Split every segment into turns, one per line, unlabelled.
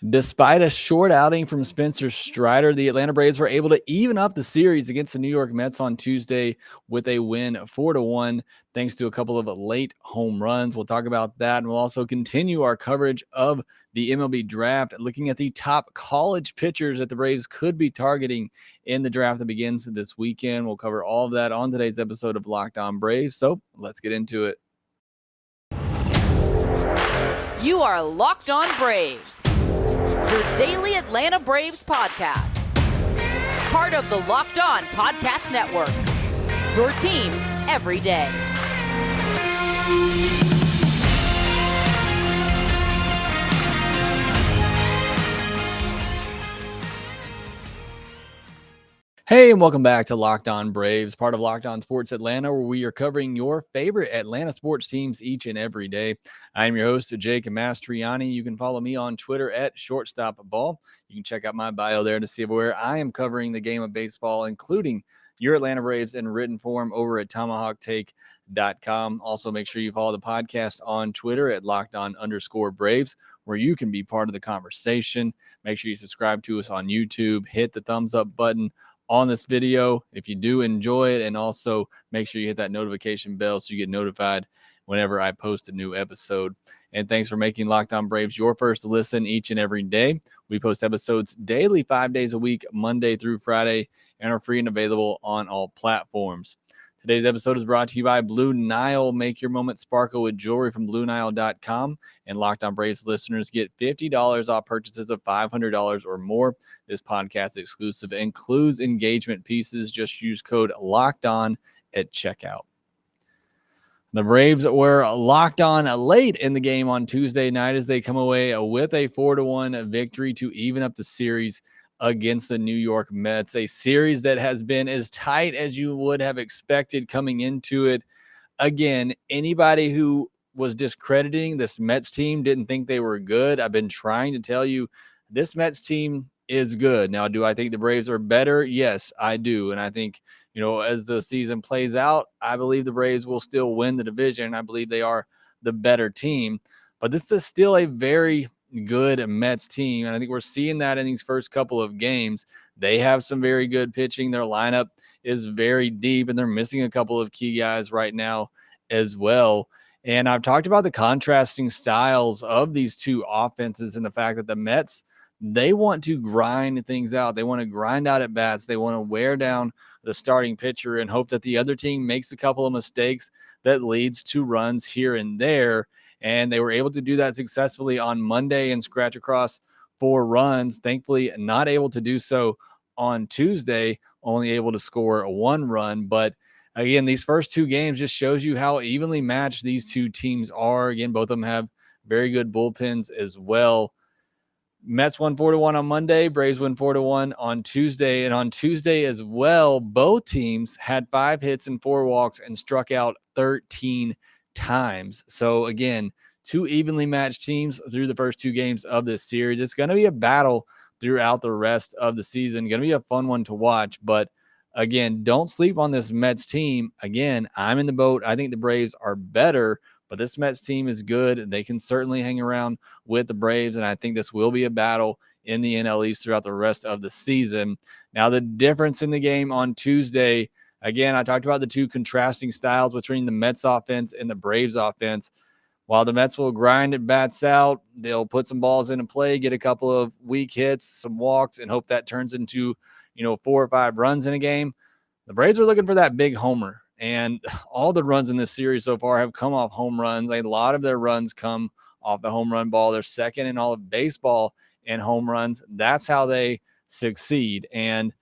Despite a short outing from Spencer Strider, the Atlanta Braves were able to even up the series against the New York Mets on Tuesday with a win 4-1, thanks to a couple of late home runs. We'll talk about that, and we'll also continue our coverage of the MLB Draft, looking at the top college pitchers that the Braves could be targeting in the draft that begins this weekend. We'll cover all of that on today's episode of Locked On Braves, so let's get into it.
You are Locked On Braves, your daily Atlanta Braves podcast. Part of the Locked On Podcast Network, your team every day.
Hey, and welcome back to Locked On Braves, part of Locked On Sports Atlanta, where we are covering your favorite Atlanta sports teams each and every day. I am your host, Jake Mastriani. You can follow me on Twitter at ShortstopBall. You can check out my bio there to see where I am covering the game of baseball, including your Atlanta Braves in written form over at TomahawkTake.com. Also, make sure you follow the podcast on Twitter at LockedOn_Braves, where you can be part of the conversation. Make sure you subscribe to us on YouTube, hit the thumbs up button on this video if you do enjoy it, and also make sure you hit that notification bell so you get notified whenever I post a new episode. And thanks for making Locked On Braves your first listen each and every day. We post episodes daily, 5 days a week, Monday through Friday, and are free and available on all platforms. Today's episode is brought to you by Blue Nile. Make your moment sparkle with jewelry from BlueNile.com. And Locked On Braves listeners get $50 off purchases of $500 or more. This podcast exclusive includes engagement pieces. Just use code LOCKEDON at checkout. The Braves were locked on late in the game on Tuesday night as they come away with a 4-1 victory to even up the series against the New York Mets, a series that has been as tight as you would have expected coming into it. Again, anybody who was discrediting this Mets team didn't think they were good. I've been trying to tell you this Mets team is good. Now, do I think the Braves are better? Yes, I do. And I think, as the season plays out, I believe the Braves will still win the division. I believe they are the better team. But this is still a very good Mets team, and I think we're seeing that in these first couple of games. They have some very good pitching. Their lineup is very deep, and they're missing a couple of key guys right now as well. And I've talked about the contrasting styles of these two offenses and the fact that the Mets, they want to grind things out. They want to grind out at bats. They want to wear down the starting pitcher and hope that the other team makes a couple of mistakes that leads to runs here and there. And they were able to do that successfully on Monday and scratch across 4 runs. Thankfully, not able to do so on Tuesday, only able to score 1 run. But again, these first 2 games just shows you how evenly matched these two teams are. Again, both of them have very good bullpens as well. Mets won 4-1 on Monday. Braves win 4-1 on Tuesday. And on Tuesday as well, both teams had 5 hits and 4 walks and struck out 13 times. So again, 2 evenly matched teams through the first 2 games of this series. It's going to be a battle throughout the rest of the season. Going to be a fun one to watch. But again, don't sleep on this Mets team. Again, I'm in the boat. I think the Braves are better, but this Mets team is good. They can certainly hang around with the Braves, and I think this will be a battle in the NL East throughout the rest of the season. Now, the difference in the game on Tuesday, again, I talked about the 2 contrasting styles between the Mets offense and the Braves offense. While the Mets will grind at bats out, they'll put some balls into play, get a couple of weak hits, some walks, and hope that turns into, 4 or 5 runs in a game. The Braves are looking for that big homer. And all the runs in this series so far have come off home runs. A lot of their runs come off the home run ball. They're second in all of baseball in home runs. That's how they succeed. And,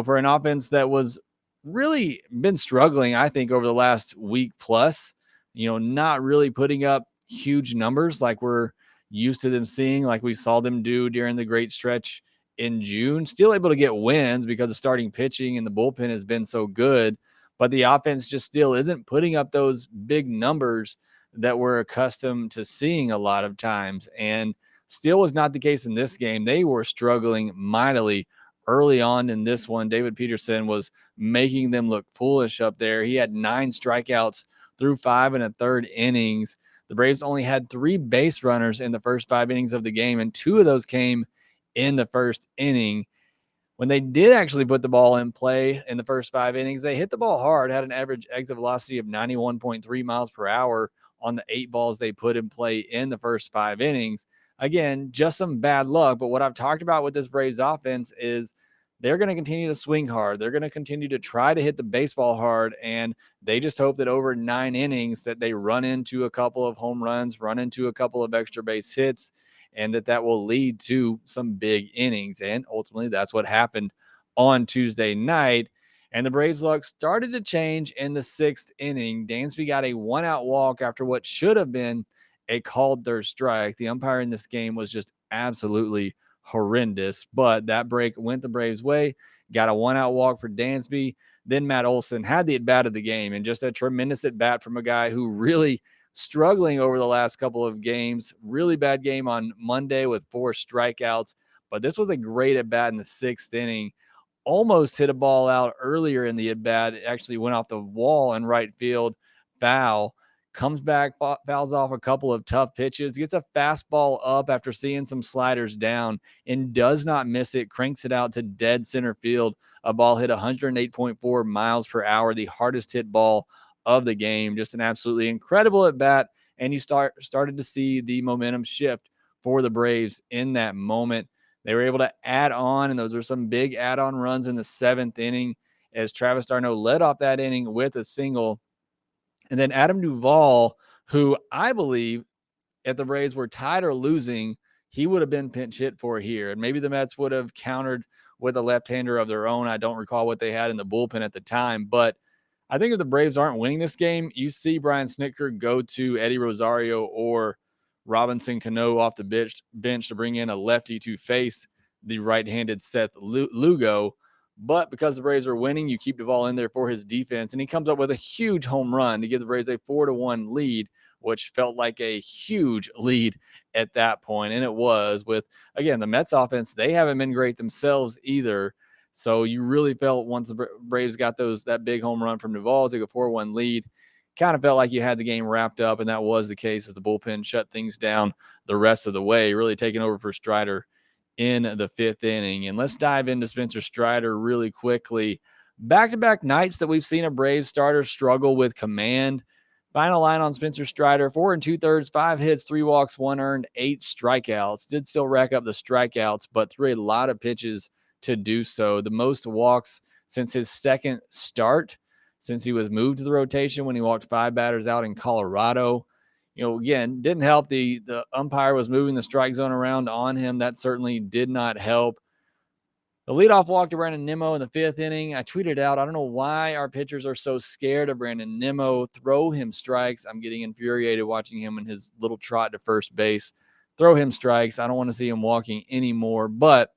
for an offense that was really been struggling, I think, over the last week plus, not really putting up huge numbers like we're used to them seeing, like we saw them do during the great stretch in June, still able to get wins because the starting pitching and the bullpen has been so good. But the offense just still isn't putting up those big numbers that we're accustomed to seeing a lot of times. And still was not the case in this game. They were struggling mightily early on in this one. David Peterson was making them look foolish up there. He had 9 strikeouts through 5 1/3 innings. The Braves only had 3 base runners in the first 5 innings of the game, and 2 of those came in the first inning. When they did actually put the ball in play in the first 5 innings, they hit the ball hard, had an average exit velocity of 91.3 miles per hour on the 8 balls they put in play in the first 5 innings. Again, just some bad luck. But what I've talked about with this Braves offense is they're going to continue to swing hard. They're going to continue to try to hit the baseball hard. And they just hope that over 9 innings that they run into a couple of home runs, run into a couple of extra base hits, and that will lead to some big innings. And ultimately, that's what happened on Tuesday night. And the Braves' luck started to change in the 6th inning. Dansby got a 1-out walk after what should have been a called third strike. The umpire in this game was just absolutely horrendous, but that break went the Braves' way. Got a 1-out walk for Dansby. Then Matt Olson had the at-bat of the game, and just a tremendous at-bat from a guy who really struggling over the last couple of games. Really bad game on Monday with 4 strikeouts, but this was a great at-bat in the 6th inning. Almost hit a ball out earlier in the at-bat. It actually went off the wall in right field. Foul. Comes back, fouls off a couple of tough pitches, gets a fastball up after seeing some sliders down, and does not miss it, cranks it out to dead center field. A ball hit 108.4 miles per hour, the hardest hit ball of the game. Just an absolutely incredible at bat, and you started to see the momentum shift for the Braves in that moment. They were able to add on, and those were some big add-on runs in the 7th inning as Travis d'Arnaud led off that inning with a single. And then Adam Duvall, who I believe if the Braves were tied or losing, he would have been pinch hit for here. And maybe the Mets would have countered with a left-hander of their own. I don't recall what they had in the bullpen at the time, but I think if the Braves aren't winning this game, you see Brian Snitker go to Eddie Rosario or Robinson Cano off the bench to bring in a lefty to face the right-handed Seth Lugo. But because the Braves are winning, you keep Duvall in there for his defense, and he comes up with a huge home run to give the Braves a 4-1 lead, which felt like a huge lead at that point. And it was with, again, the Mets offense. They haven't been great themselves either. So you really felt once the Braves got that big home run from Duvall, took a 4-1 lead, kind of felt like you had the game wrapped up, and that was the case as the bullpen shut things down the rest of the way, really taking over for Strider in the 5th inning. And let's dive into Spencer Strider really quickly. Back-to-back nights that we've seen a Braves starter struggle with command. Final line on Spencer Strider, 4 2/3, 5 hits, 3 walks, 1 earned, 8 strikeouts. Did still rack up the strikeouts, but threw a lot of pitches to do so. The most walks since his 2nd start, since he was moved to the rotation when he walked 5 batters out in Colorado. Again, didn't help. The umpire was moving the strike zone around on him. That certainly did not help. The leadoff walk to Brandon Nimmo in the 5th inning. I tweeted out, I don't know why our pitchers are so scared of Brandon Nimmo. Throw him strikes. I'm getting infuriated watching him in his little trot to first base. Throw him strikes. I don't want to see him walking anymore. But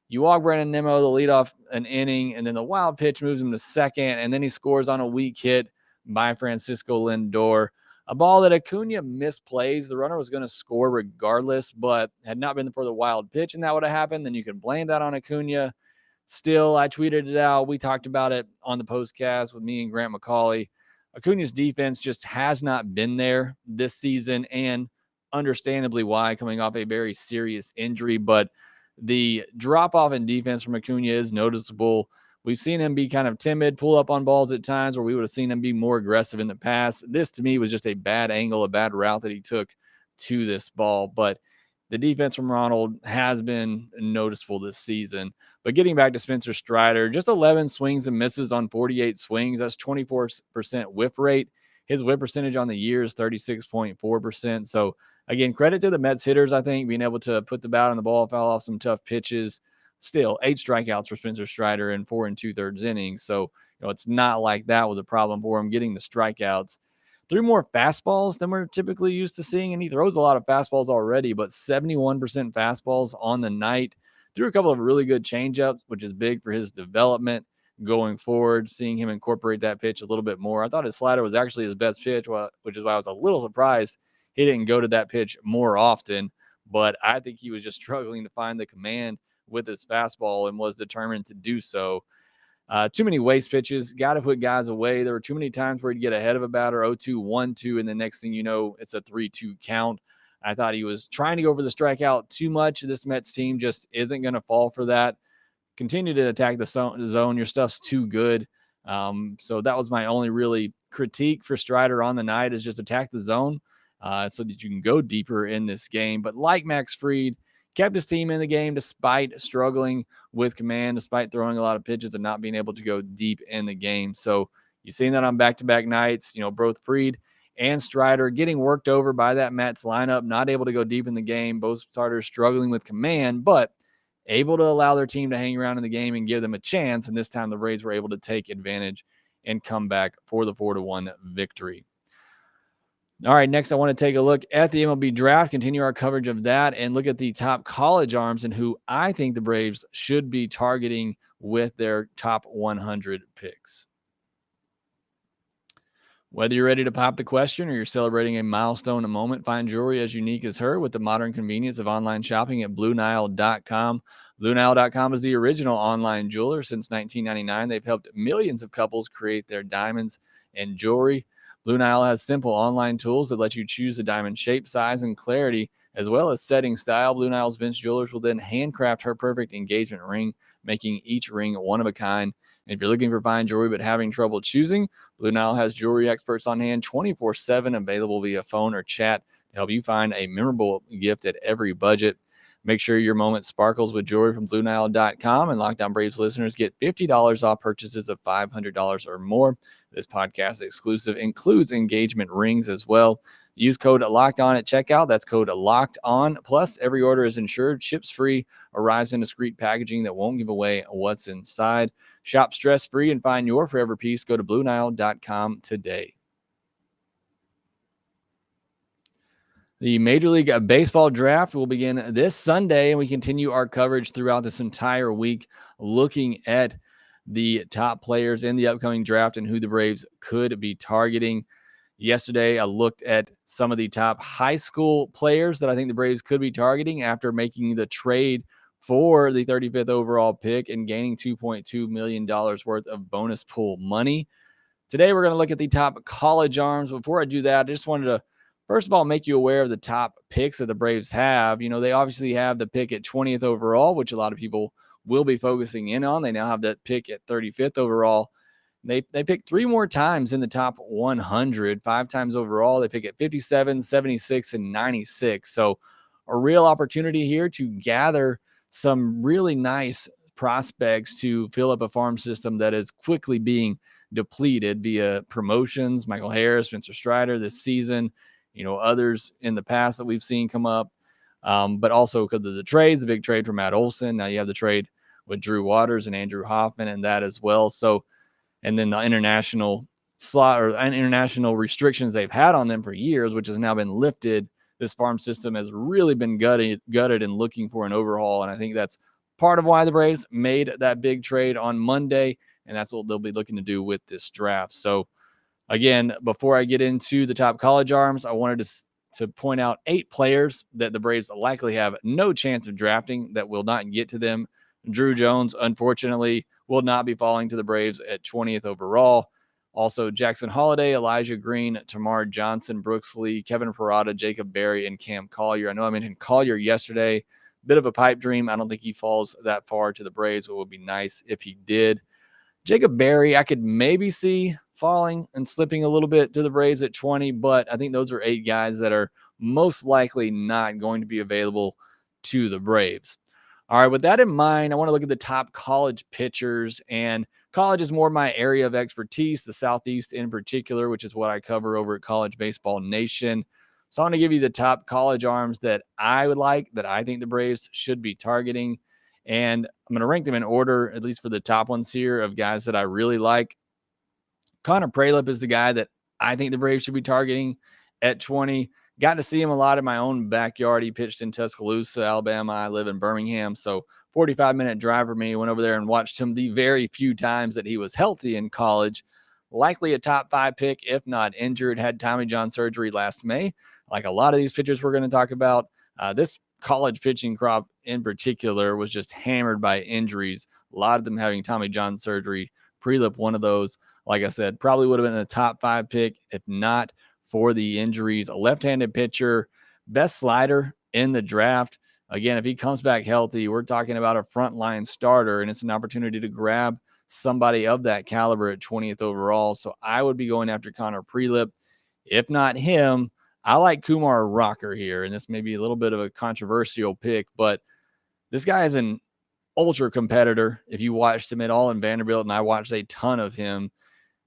you walk Brandon Nimmo, the leadoff an inning, and then the wild pitch moves him to 2nd, and then he scores on a weak hit by Francisco Lindor. A ball that Acuna misplays. The runner was going to score regardless, but had not been for the wild pitch and that would have happened, then you can blame that on Acuna. Still, I tweeted it out. We talked about it on the postcast with me and Grant McCauley. Acuna's defense just has not been there this season, and understandably why, coming off a very serious injury. But the drop-off in defense from Acuna is noticeable. We've seen him be kind of timid, pull up on balls at times where we would have seen him be more aggressive in the past. This, to me, was just a bad angle, a bad route that he took to this ball. But the defense from Ronald has been noticeable this season. But getting back to Spencer Strider, just 11 swings and misses on 48 swings. That's 24% whiff rate. His whip percentage on the year is 36.4%. So, again, credit to the Mets hitters, I think, being able to put the bat on the ball, foul off some tough pitches. Still, 8 strikeouts for Spencer Strider in 4 2/3 innings. So, it's not like that was a problem for him getting the strikeouts. Threw more fastballs than we're typically used to seeing, and he throws a lot of fastballs already, but 71% fastballs on the night. Threw a couple of really good changeups, which is big for his development going forward, seeing him incorporate that pitch a little bit more. I thought his slider was actually his best pitch, which is why I was a little surprised he didn't go to that pitch more often, but I think he was just struggling to find the command with his fastball and was determined to do so. Too many waste pitches. Got to put guys away. There were too many times where he'd get ahead of a batter, 0-2, 1-2, and the next thing you know, it's a 3-2 count. I thought he was trying to go for the strikeout too much. This Mets team just isn't going to fall for that. Continue to attack the zone. Your stuff's too good. So that was my only really critique for Strider on the night, is just attack the zone so that you can go deeper in this game. But like Max Fried, kept his team in the game despite struggling with command, despite throwing a lot of pitches and not being able to go deep in the game. So you've seen that on back-to-back nights, both Fried and Strider getting worked over by that Mets lineup, not able to go deep in the game. Both starters struggling with command, but able to allow their team to hang around in the game and give them a chance. And this time the Braves were able to take advantage and come back for the 4-1 victory. All right, next I want to take a look at the MLB Draft, continue our coverage of that, and look at the top college arms and who I think the Braves should be targeting with their top 100 picks. Whether you're ready to pop the question or you're celebrating a milestone, a moment, find jewelry as unique as her with the modern convenience of online shopping at BlueNile.com. BlueNile.com is the original online jeweler. Since 1999, they've helped millions of couples create their diamonds and jewelry. Blue Nile has simple online tools that let you choose the diamond shape, size, and clarity, as well as setting style. Blue Nile's Vince Jewelers will then handcraft her perfect engagement ring, making each ring one of a kind. And if you're looking for fine jewelry but having trouble choosing, Blue Nile has jewelry experts on hand 24/7, available via phone or chat to help you find a memorable gift at every budget. Make sure your moment sparkles with jewelry from BlueNile.com, and Locked On Braves listeners get $50 off purchases of $500 or more. This podcast exclusive includes engagement rings as well. Use code Locked On at checkout. That's code Locked On. Plus, every order is insured, ships free, arrives in discreet packaging that won't give away what's inside. Shop stress-free and find your forever piece. Go to BlueNile.com today. The Major League Baseball draft will begin this Sunday, and we continue our coverage throughout this entire week, looking at the top players in the upcoming draft and who the Braves could be targeting. Yesterday, I looked at some of the top high school players that I think the Braves could be targeting after making the trade for the 35th overall pick and gaining $2.2 million worth of bonus pool money. Today, we're going to look at the top college arms. Before I do that, I just wanted to first of all, make you aware of the top picks that the Braves have. They obviously have the pick at 20th overall, which a lot of people will be focusing in on. They now have that pick at 35th overall. They picked 3 more times in the top 100, 5 times overall. They pick at 57, 76, and 96. So a real opportunity here to gather some really nice prospects to fill up a farm system that is quickly being depleted via promotions. Michael Harris, Spencer Strider this season. Others in the past that we've seen come up, but also because of the trades, the big trade for Matt Olson. Now you have the trade with Drew Waters and Andrew Hoffman and that as well. So, and then the international slot or international restrictions they've had on them for years, which has now been lifted. This farm system has really been gutted and looking for an overhaul. And I think that's part of why the Braves made that big trade on Monday. And that's what they'll be looking to do with this draft. So, again, before I get into the top college arms, I wanted to point out 8 players that the Braves likely have no chance of drafting that will not get to them. Drew Jones, unfortunately, will not be falling to the Braves at 20th overall. Also, Jackson Holliday, Elijah Green, Tamar Johnson, Brooks Lee, Kevin Parada, Jacob Berry, and Cam Collier. I know I mentioned Collier yesterday. Bit of a pipe dream. I don't think he falls that far to the Braves. It would be nice if he did. Jacob Berry, I could maybe see falling and slipping a little bit to the Braves at 20, but I think those are 8 guys that are most likely not going to be available to the Braves. All right, with that in mind, I want to look at the top college pitchers, and college is more my area of expertise, the Southeast in particular, which is what I cover over at College Baseball Nation. So I want to give you the top college arms that I would like, that I think the Braves should be targeting. And I'm going to rank them in order, at least for the top ones here, of guys that I really like. Connor Pralip is the guy that I think the Braves should be targeting at 20. Got to see him a lot in my own backyard. He pitched in Tuscaloosa, Alabama. I live in Birmingham, so 45-minute drive for me. Went over there and watched him the very few times that he was healthy in college. Likely a top 5 pick, if not injured. Had Tommy John surgery last May. Like a lot of these pitchers we're going to talk about, this college pitching crop in particular was just hammered by injuries. A lot of them having Tommy John surgery Prelip one of those. Like I said, probably would have been a top 5 pick if not for the injuries. A left-handed pitcher, best slider in the draft. Again, if he comes back healthy, we're talking about a frontline starter, and it's an opportunity to grab somebody of that caliber at 20th overall. So I would be going after Connor Prelip. If not him, I like Kumar Rocker here, and this may be a little bit of a controversial pick, but this guy is an ultra competitor. If you watched him at all in Vanderbilt, and I watched a ton of him,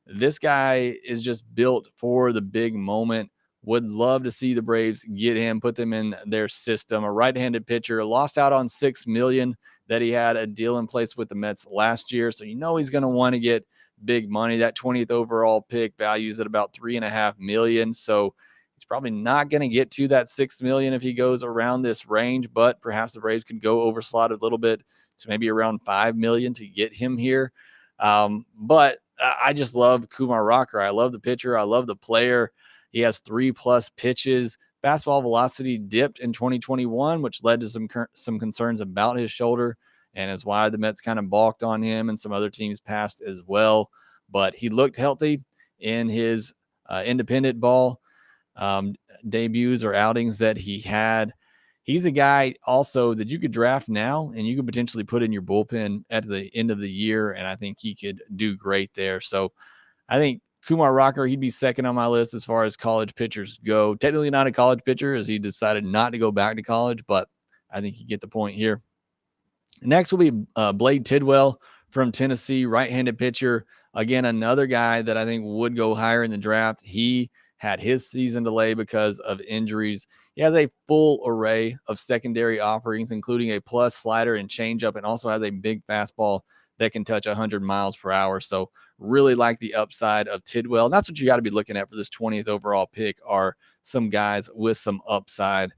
this guy is just built for the big moment. Would love to see the Braves get him, put them in their system. A right-handed pitcher, lost out on $6 million that he had a deal in place with the Mets last year. So he's going to want to get big money. That 20th overall pick values at about $3.5 million. So he's probably not going to get to that $6 million if he goes around this range, but perhaps the Braves could go overslot a little bit to maybe around $5 million to get him here. But I just love Kumar Rocker. I love the pitcher. I love the player. He has 3+ pitches. Fastball velocity dipped in 2021, which led to some concerns about his shoulder, and is why the Mets kind of balked on him, and some other teams passed as well. But he looked healthy in his independent ball debuts or outings that he had. He's a guy also that you could draft now and you could potentially put in your bullpen at the end of the year, and I think he could do great there. So I think Kumar Rocker, he'd be second on my list as far as college pitchers go. Technically not a college pitcher, as he decided not to go back to college, but I think you get the point here. Next will be Blade Tidwell from Tennessee, right-handed pitcher. Again, another guy that I think would go higher in the draft. He had his season delay because of injuries. He has a full array of secondary offerings, including a plus slider and changeup, and also has a big fastball that can touch 100 miles per hour. So really like the upside of Tidwell. And that's what you got to be looking at for this 20th overall pick, are some guys with some upside.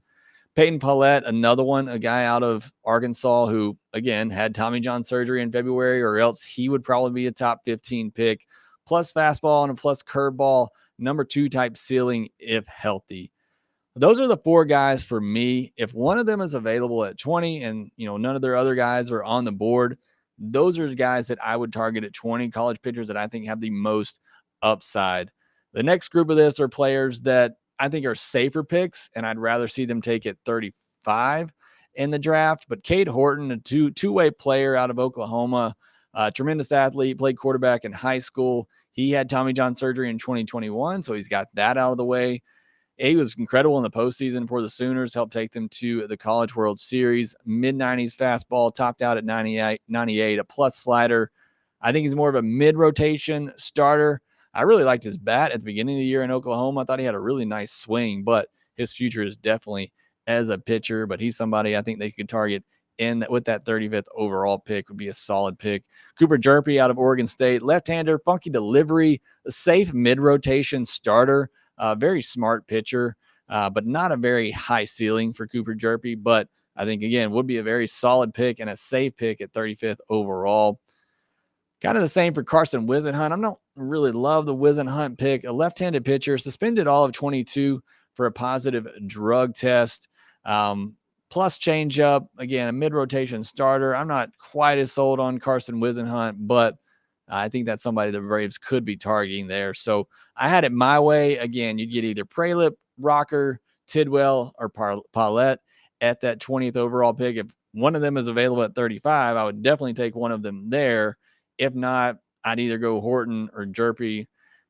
Peyton Paulette, another one, a guy out of Arkansas who, again, had Tommy John surgery in February, or else he would probably be a top 15 pick. Plus fastball and a plus curveball, number 2 type ceiling if healthy. Those are the 4 guys for me. If one of them is available at 20 and none of their other guys are on the board, those are guys that I would target at 20, college pitchers that I think have the most upside. The next group of this are players that I think are safer picks, and I'd rather see them take at 35 in the draft. But Cade Horton, a two-way player out of Oklahoma, tremendous athlete, played quarterback in high school. He had Tommy John surgery in 2021, so he's got that out of the way. He was incredible in the postseason for the Sooners, helped take them to the College World Series. Mid-90s fastball, topped out at 98, a plus slider. I think he's more of a mid-rotation starter. I really liked his bat at the beginning of the year in Oklahoma. I thought he had a really nice swing, but his future is definitely as a pitcher. But he's somebody I think they could target with that 35th overall pick. Would be a solid pick. Cooper Jerpy out of Oregon State, left-hander, funky delivery, a safe mid-rotation starter. Very smart pitcher, but not a very high ceiling for Cooper Jerpy. But I think, again, would be a very solid pick and a safe pick at 35th overall. Kind of the same for Carson Whisenhunt. I don't really love the Whisenhunt pick. A left-handed pitcher, suspended all of 22 for a positive drug test. Plus changeup. Again, a mid-rotation starter. I'm not quite as sold on Carson Whisenhunt, but I think that's somebody the Braves could be targeting there. So I had it my way. Again, you'd get either Prelip, Rocker, Tidwell, or Paulette at that 20th overall pick. If one of them is available at 35, I would definitely take one of them there. If not, I'd either go Horton or Jerpy. If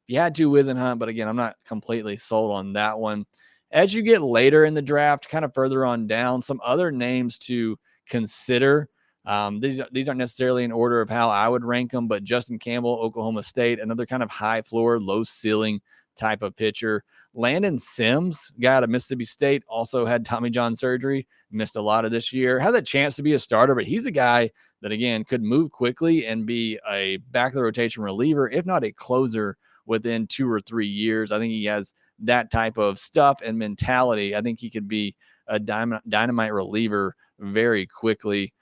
you had to, Whisenhunt, but again, I'm not completely sold on that one. As you get later in the draft, kind of further on down, some other names to consider. These aren't necessarily in order of how I would rank them, but Justin Campbell, Oklahoma State, another kind of high floor, low ceiling type of pitcher. Landon Sims, guy out of Mississippi State, also had Tommy John surgery, missed a lot of this year, had a chance to be a starter, but he's a guy that, again, could move quickly and be a back of the rotation reliever, if not a closer, within 2 or 3 years. I think he has that type of stuff and mentality. I think he could be a dynamite reliever very quickly.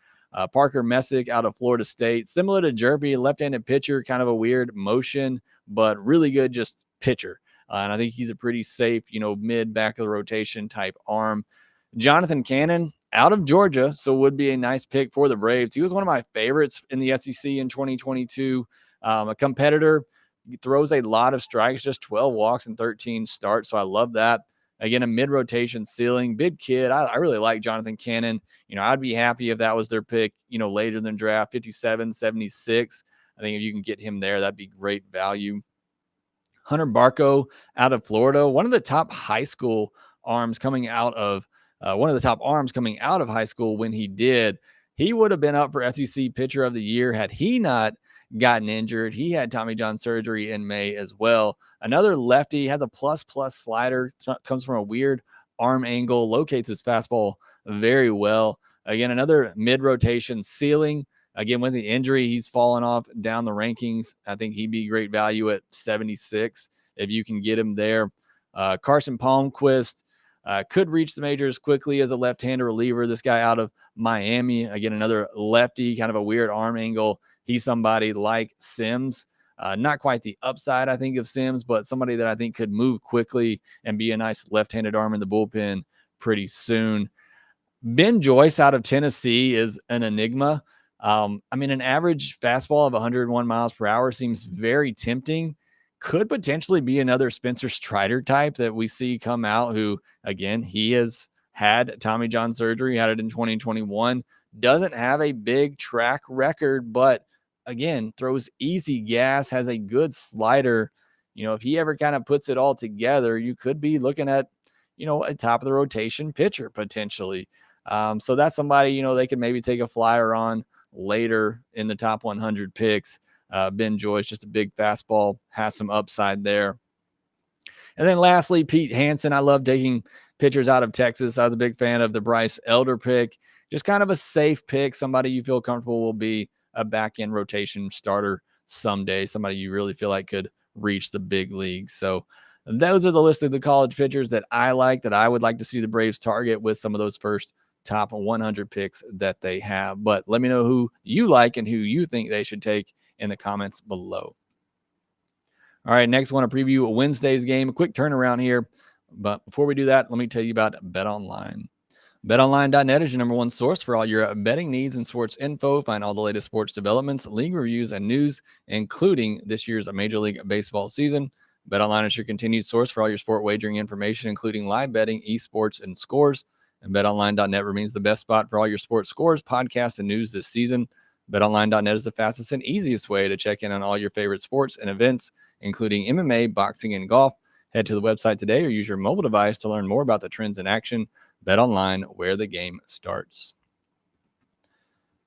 Parker Messick out of Florida State, similar to Jerpy, left-handed pitcher, kind of a weird motion, but really good just pitcher. And I think he's a pretty safe, mid back of the rotation type arm. Jonathan Cannon out of Georgia, so would be a nice pick for the Braves. He was one of my favorites in the SEC in 2022. A competitor, throws a lot of strikes, just 12 walks and 13 starts. So I love that. Again, a mid-rotation ceiling, big kid. I really like Jonathan Cannon. I'd be happy if that was their pick, later than draft, 57, 76. I think if you can get him there, that'd be great value. Hunter Barco out of Florida, one of the top high school arms coming out of high school when he did. He would have been up for SEC Pitcher of the Year had he not gotten injured. He had Tommy John surgery in May as well. Another lefty, has a plus slider, comes from a weird arm angle, locates his fastball very well. Again, another mid-rotation ceiling. Again, with the injury, he's fallen off down the rankings. I think he'd be great value at 76 if you can get him there. Carson Palmquist could reach the majors quickly as a left-handed reliever. This guy out of Miami, again, another lefty, kind of a weird arm angle. He's somebody like Sims. Not quite the upside, I think, of Sims, but somebody that I think could move quickly and be a nice left-handed arm in the bullpen pretty soon. Ben Joyce out of Tennessee is an enigma. An average fastball of 101 miles per hour seems very tempting. Could potentially be another Spencer Strider type that we see come out who, again, he has had Tommy John surgery, had it in 2021, doesn't have a big track record, but again, throws easy gas, has a good slider. If he ever kind of puts it all together, you could be looking at, a top of the rotation pitcher potentially. So that's somebody, they could maybe take a flyer on later in the top 100 picks. Ben Joyce, just a big fastball, has some upside there. And then lastly, Pete Hansen. I love taking pitchers out of Texas. I was a big fan of the Bryce Elder pick. Just kind of a safe pick, somebody you feel comfortable will be a back-end rotation starter someday, somebody you really feel like could reach the big leagues. So those are the list of the college pitchers that I like, that I would like to see the Braves target with some of those first top 100 picks that they have. But let me know who you like and who you think they should take in the comments below. All right, next I want to preview Wednesday's game. A quick turnaround here. But before we do that, let me tell you about BetOnline. BetOnline.net is your number one source for all your betting needs and sports info. Find all the latest sports developments, league reviews, and news, including this year's Major League Baseball season. BetOnline is your continued source for all your sport wagering information, including live betting, esports, and scores. And BetOnline.net remains the best spot for all your sports scores, podcasts, and news this season. BetOnline.net is the fastest and easiest way to check in on all your favorite sports and events, including MMA, boxing, and golf. Head to the website today or use your mobile device to learn more about the trends in action. BetOnline, where the game starts.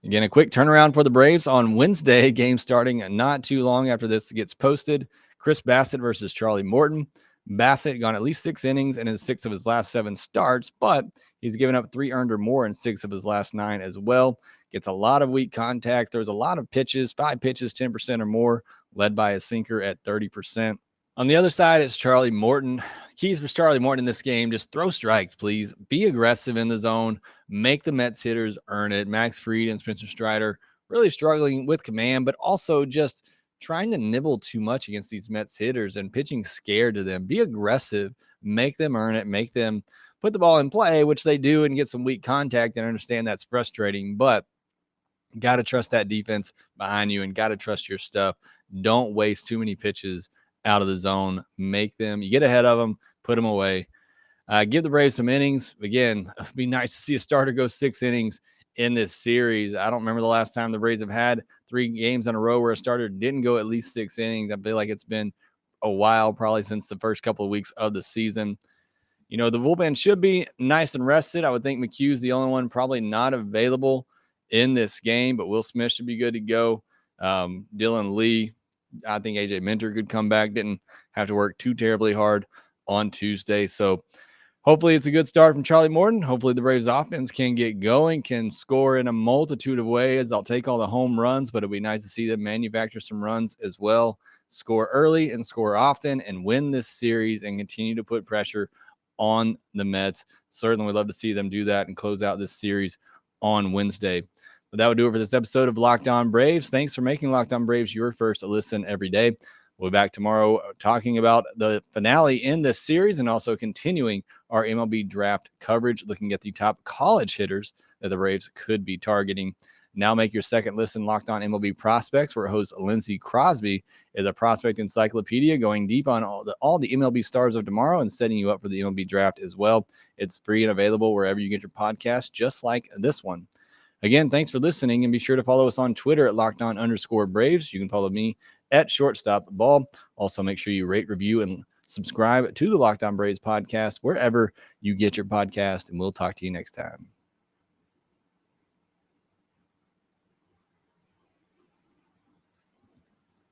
Again, a quick turnaround for the Braves on Wednesday. Game starting not too long after this gets posted. Chris Bassett versus Charlie Morton. Bassett gone at least 6 innings in 6 of his last 7 starts, but he's given up 3 earned or more in 6 of his last 9 as well. Gets a lot of weak contact. There's a lot of pitches, 5 pitches, 10% or more, led by a sinker at 30%. On the other side, it's Charlie Morton. Keys for Charlie Morton in this game: just throw strikes, please. Be aggressive in the zone. Make the Mets hitters earn it. Max Fried and Spencer Strider really struggling with command, but also just trying to nibble too much against these Mets hitters and pitching scared to them. Be aggressive. Make them earn it. Make them put the ball in play, which they do, and get some weak contact. And understand that's frustrating, but got to trust that defense behind you and got to trust your stuff. Don't waste too many pitches out of the zone. Make them, you get ahead of them, put them away. Give the Braves some innings. Again, it'd be nice to see a starter go 6 innings in this series. I don't remember the last time the Braves have had 3 games in a row where a starter didn't go at least 6 innings. I feel like it's been a while, probably since the first couple of weeks of the season. The bullpen should be nice and rested. I would think McHugh's the only one probably not available in this game, but Will Smith should be good to go. Dylan Lee, I think AJ Minter could come back. Didn't have to work too terribly hard on Tuesday. So hopefully it's a good start from Charlie Morton. Hopefully the Braves offense can get going, can score in a multitude of ways. I'll take all the home runs, but it'd be nice to see them manufacture some runs as well. Score early and score often and win this series and continue to put pressure on the Mets. Certainly would love to see them do that and close out this series on Wednesday. But that would do it for this episode of Locked On Braves. Thanks for making Locked On Braves your first listen every day. We'll be back tomorrow talking about the finale in this series and also continuing our MLB draft coverage, looking at the top college hitters that the Braves could be targeting. Now make your second listen Locked On MLB Prospects, where host Lindsey Crosby is a prospect encyclopedia going deep on all the MLB stars of tomorrow and setting you up for the MLB Draft as well. It's free and available wherever you get your podcast, just like this one. Again, thanks for listening, and be sure to follow us on Twitter at LockedOn_Braves. You can follow me at ShortstopBall. Also, make sure you rate, review, and subscribe to the Locked On Braves podcast wherever you get your podcast, and we'll talk to you next time.